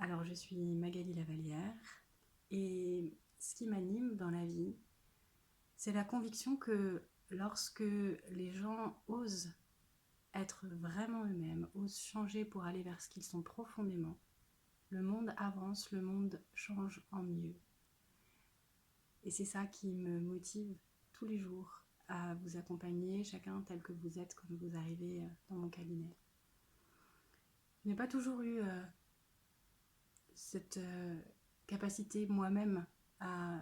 Alors, je suis Magali Lavallière et ce qui m'anime dans la vie, c'est la conviction que lorsque les gens osent être vraiment eux-mêmes, osent changer pour aller vers ce qu'ils sont profondément, le monde avance, le monde change en mieux. Et c'est ça qui me motive tous les jours à vous accompagner, chacun tel que vous êtes quand vous arrivez dans mon cabinet. Je n'ai pas toujours eu cette capacité moi-même à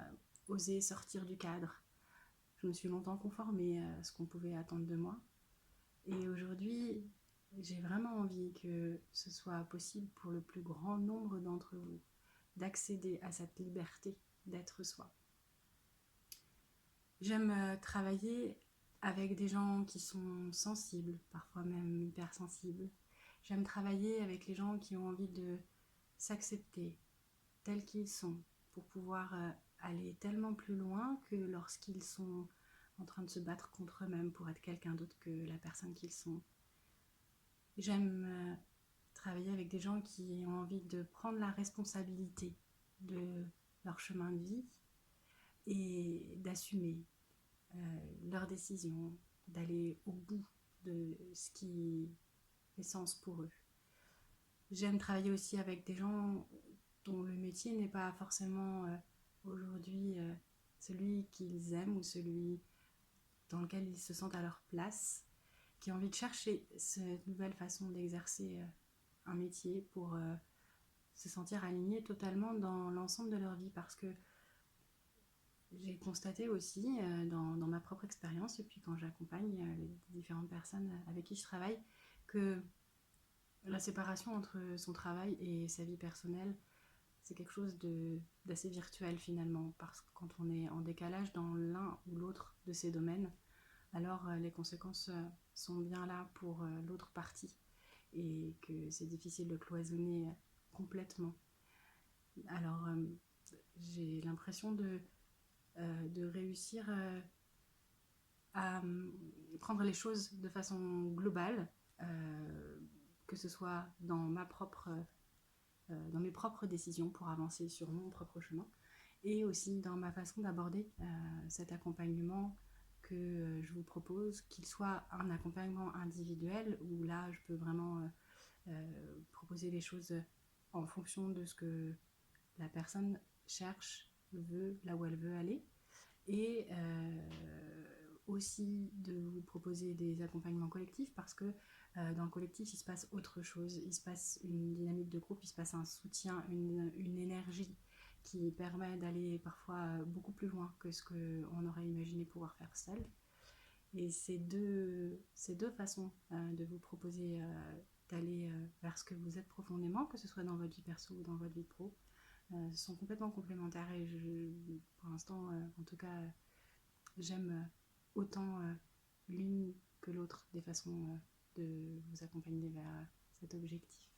oser sortir du cadre. Je me suis longtemps conformée à ce qu'on pouvait attendre de moi. Et aujourd'hui, j'ai vraiment envie que ce soit possible pour le plus grand nombre d'entre vous d'accéder à cette liberté d'être soi. J'aime travailler avec des gens qui sont sensibles, parfois même hypersensibles. J'aime travailler avec les gens qui ont envie de s'accepter tels qu'ils sont pour pouvoir aller tellement plus loin que lorsqu'ils sont en train de se battre contre eux-mêmes pour être quelqu'un d'autre que la personne qu'ils sont. J'aime travailler avec des gens qui ont envie de prendre la responsabilité de leur chemin de vie et d'assumer leurs décisions, d'aller au bout de ce qui fait sens pour eux. J'aime travailler aussi avec des gens dont le métier n'est pas forcément aujourd'hui celui qu'ils aiment ou celui dans lequel ils se sentent à leur place, qui ont envie de chercher cette nouvelle façon d'exercer un métier pour se sentir alignés totalement dans l'ensemble de leur vie, parce que j'ai constaté aussi dans ma propre expérience et puis quand j'accompagne les différentes personnes avec qui je travaille que la séparation entre son travail et sa vie personnelle, c'est quelque chose d'assez virtuel finalement, parce que quand on est en décalage dans l'un ou l'autre de ces domaines, alors les conséquences sont bien là pour l'autre partie et que c'est difficile de cloisonner complètement. Alors j'ai l'impression de réussir à prendre les choses de façon globale, que ce soit dans mes propres décisions pour avancer sur mon propre chemin, et aussi dans ma façon d'aborder cet accompagnement que je vous propose, qu'il soit un accompagnement individuel, où là je peux vraiment proposer les choses en fonction de ce que la personne cherche, veut, là où elle veut aller, et aussi de vous proposer des accompagnements collectifs, parce que dans le collectif il se passe autre chose, il se passe une dynamique de groupe, il se passe un soutien, une énergie qui permet d'aller parfois beaucoup plus loin que ce qu'on aurait imaginé pouvoir faire seul. Et ces deux façons de vous proposer d'aller vers ce que vous êtes profondément, que ce soit dans votre vie perso ou dans votre vie pro, sont complètement complémentaires. Et pour l'instant, en tout cas, j'aime autant l'une que l'autre des façons de vous accompagner vers cet objectif.